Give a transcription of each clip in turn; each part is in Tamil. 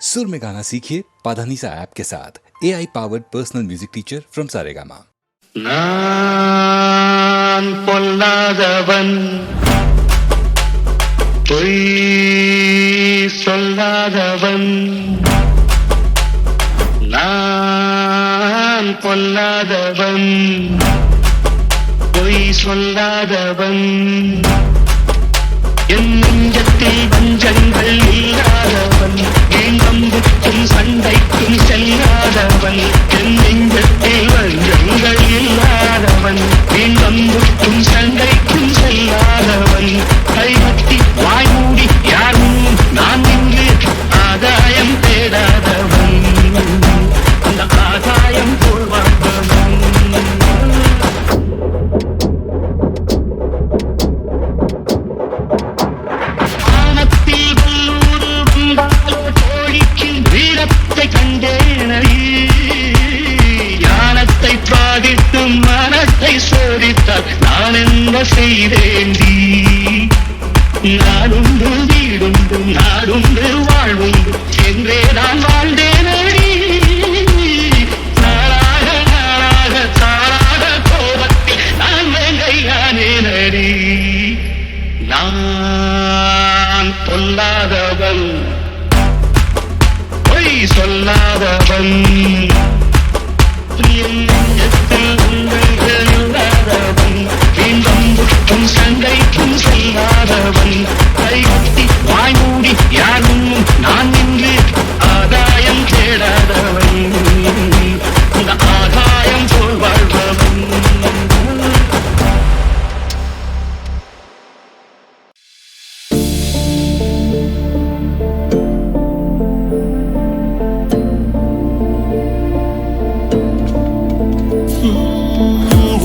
सुर में गाना सीखिए पाधानीसा ऐप के साथ AI powered personal music teacher from Saregama. நான் பொல்லாதவன், பொய் சொல்லாதவன். நான் பொல்லாதவன், பொய் சொல்லாதவன். என் நெஞ்சத்தில் வஞ்சங்கள் இல்லாதவன், என் நம்புக்கும் சண்டைக்கும் செல்லாதவன். என் நெஞ்சத்தில் வஞ்சங்கள் இல்லாதவன், என் நம்புக்கும் சண்டைக்கும் செல்லாதவன். கைமத்தி வாய் மூடி யாரும் நான் இங்கு ஆதாயம் தேடாதவன், அந்த ஆதாயம் போல் வாழ்பவன். ஞானத்தை பாதித்தும் மனத்தை சோதித்தால் நான் என்ன செய்தேண்டி? நாடுண்டு வீடுண்டு நாடுண்டு வாழ்வுண்டு என்றே நான் வாழ்ந்தேனடி. நாளாக நாளாக தாளாக கோபத்தில் நான் வெங்கையானேனடி. நான் பொல்லாதவன், பொய் சொல்லாதவன். வீண்பம்புக்கும் சண்டைக்கும் செல்லாதவன். கைகட்டி வாய் மூடி யாரும் நான் இங்கு ஆதாயம் தேடாதவன், அந்த ஆதாயம் போல் வாழ்பவன்.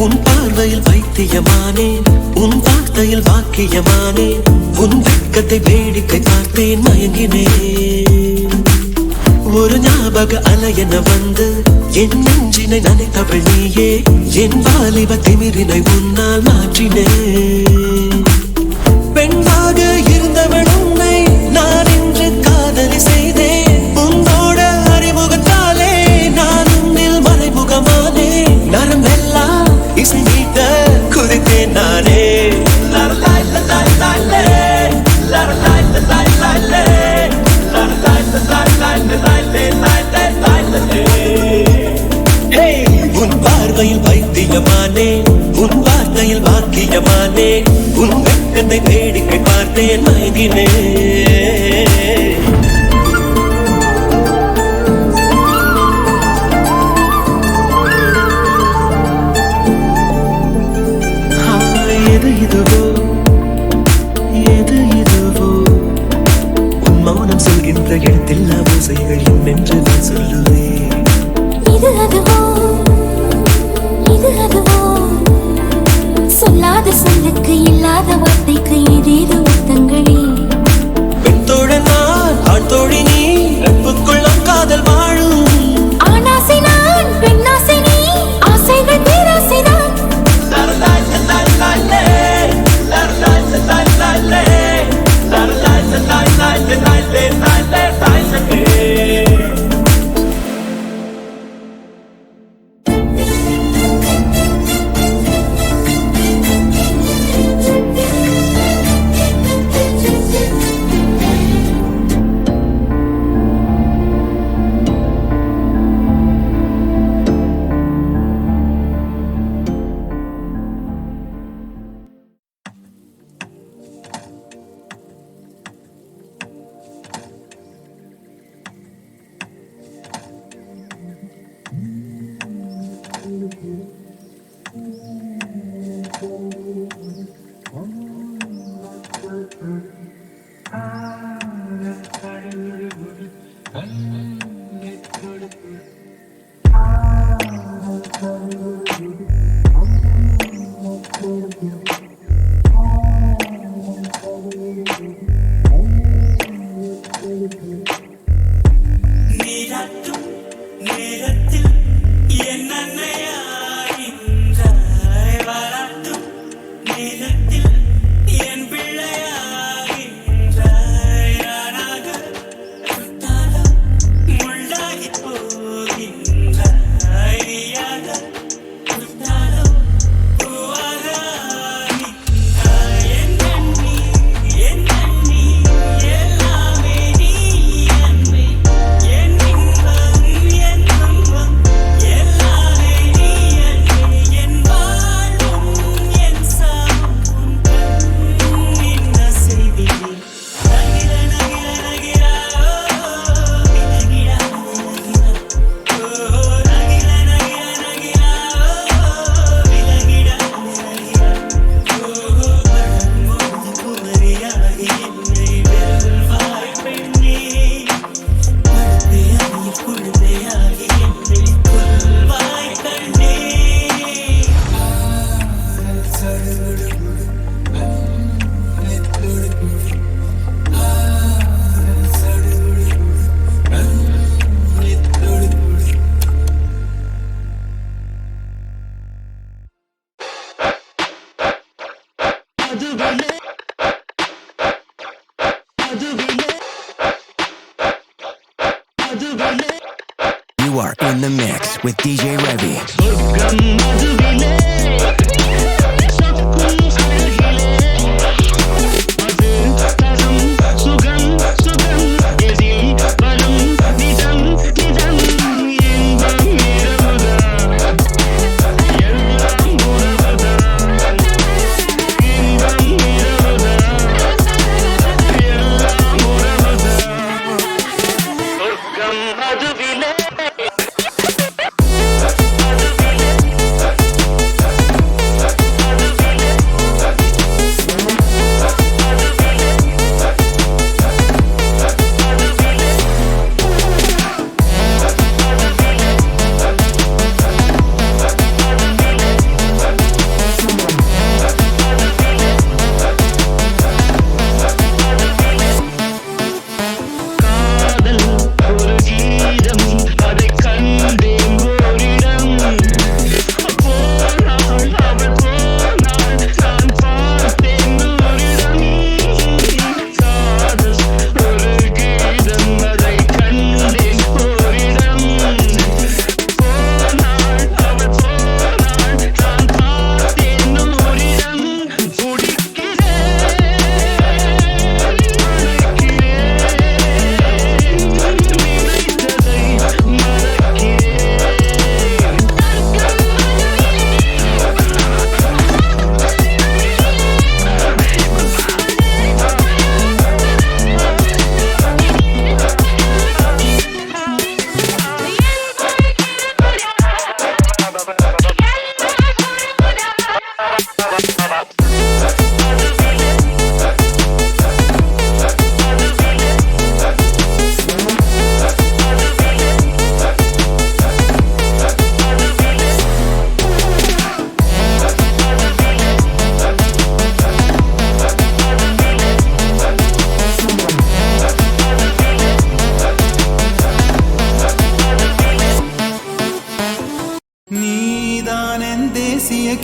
உன் பார்வையில் வைத்தியமானேன், உன் வார்த்தையில் வாக்கியமானேன். உன் வெட்கத்தை வேடிக்கை பார்த்தேன், மயங்கினேன். ஒரு ஞாபக அலையென வந்து என் நெஞ்சினை நனைத்தவள் நீயே. என் வாலிப திமிரினை உன்னால் மாற்றினேன். பெண்ணாக இருந்தவள் உன்னை நான் இன்று காதலி செய்தேன். உன்னோட அறிமுகத்தாலே நான் உன்னில் மறைமுகமானே. நரம்பெல்லாம் இசை மீட்ட குதித்தேன் நானே. உன் பார்வையில் வைத்தியமானேன், உன் வார்த்தையில் வாக்கியமானேன். உன் வெட்கத்தை வேடிக்கை பார்த்தேன், மயங்கினேன். எது இதுவோ, எது இதுவோ, உன் மௌனம் சொல்கின்ற இடத்தில் ஓசைகள் என்னென்று நான் சொல்லுவேன். இது அதுவோ, இது அதுவோ, சொல்லாத சொல்லுக்கு இல்லாத வார்த்தைக்கு ஏதேதோ அர்த்தங்களே. பெண் தோழன் நான், ஆண் தோழி நீ, நட்புக்குள்ளும் காதல் வாழும். ஆணாசை நான், பெண்ணாசை நீ, ஆசைகள் பேராசைதான். என் பிள்ளையாகின்றாய் நானாக விட்டாலும் You are in the mix with DJ Revy.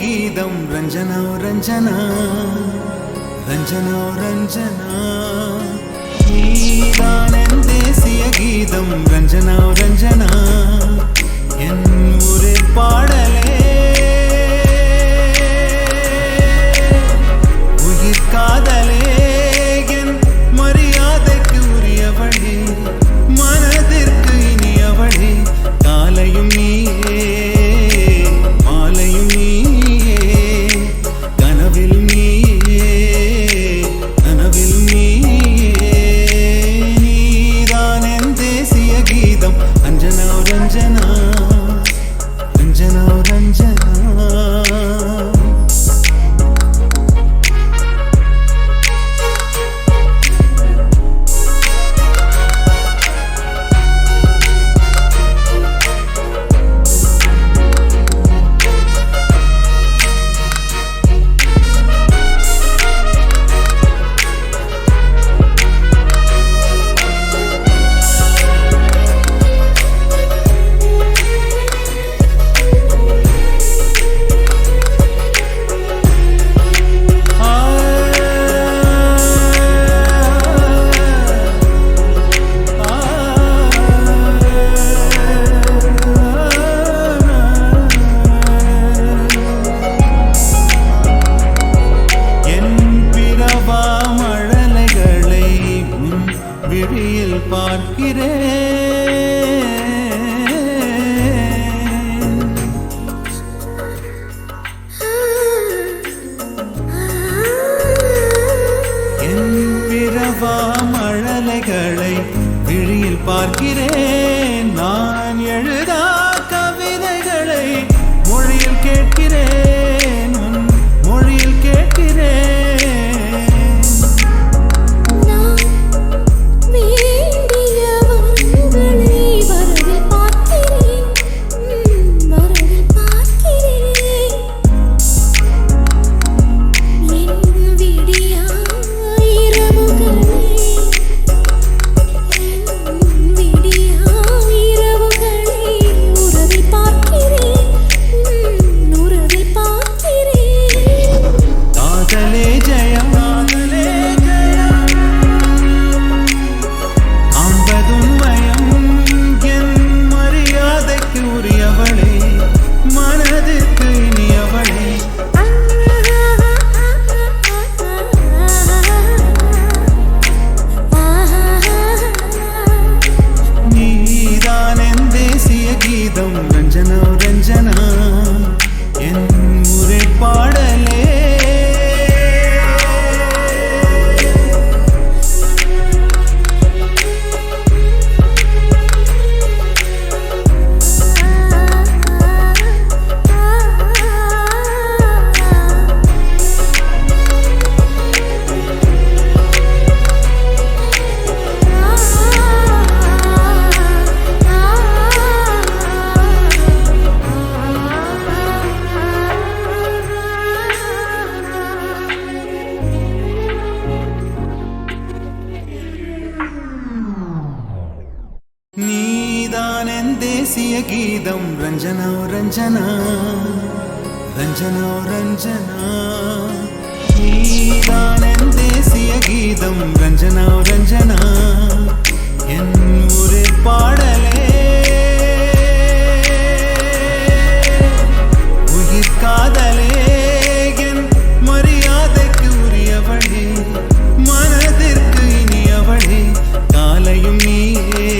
GITAM Ranjana Ranjana Ranjana Ranjana नीदान देसिय GITAM Ranjana Ranjana என் ஊரே பாடலே உயிர் காதலே என் மரியாதைக்கு உரியவளே மனதிற்கு இனியவளே காலையும் நீயே மாலையும் நீயே கனவிலும் நீயே கனவிலும் நீயே நீதான் என் தேசிய கீதம் அஞ்சனா ரஞ்சனா रंजना रंजना மழலைகளை விழியில் பார்க்கிறேன் நான் எழுதா கவிதைகளை மொழியில் கேட்கிறேன் மொழியில் கேட்கிறேன் உறவில் கீதம் ரஞ்சனா ரஞ்சனா என் ஊரை பாடலே நீதான் என் தேசிய கீதம் ரஞ்சனா ரஞ்சனா ரஞ்சனா ரஞ்சனா நீதான் என் தேசிய கீதம் ரஞ்சனா ரஞ்சனா என் ஊரே பாடலே உயிர் காதலே என் மரியாதைக்கு உரியவளே மனதிற்கு இனியவளே காலையும் நீயே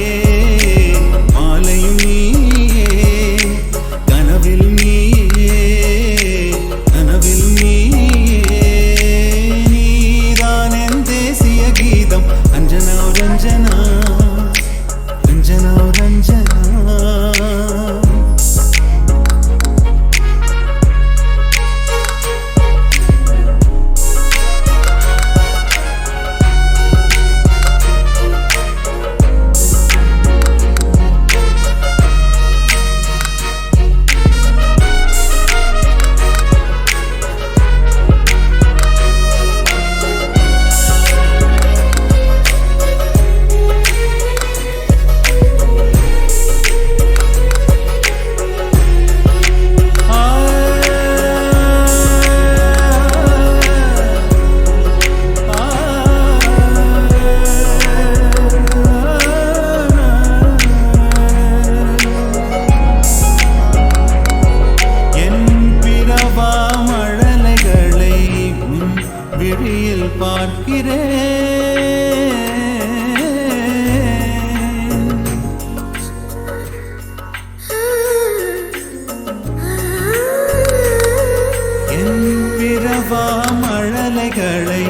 மழலைகளை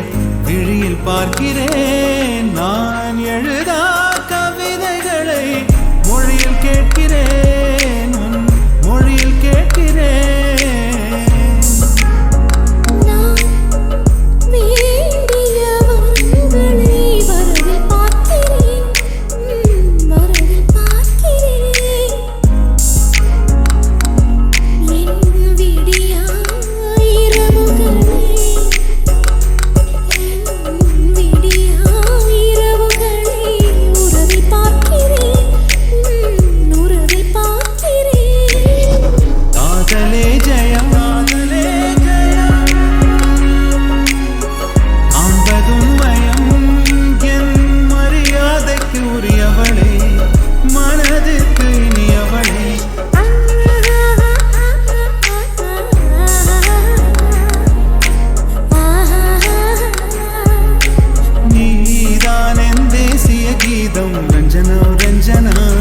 விழியில் பார்க்கிறேன் நான் எழுதா கவிதைகளை மொழியில் கேட்கிறேன் மொழியில் கேட்கிறேன் ரஞ்சனா ரஞ்சனா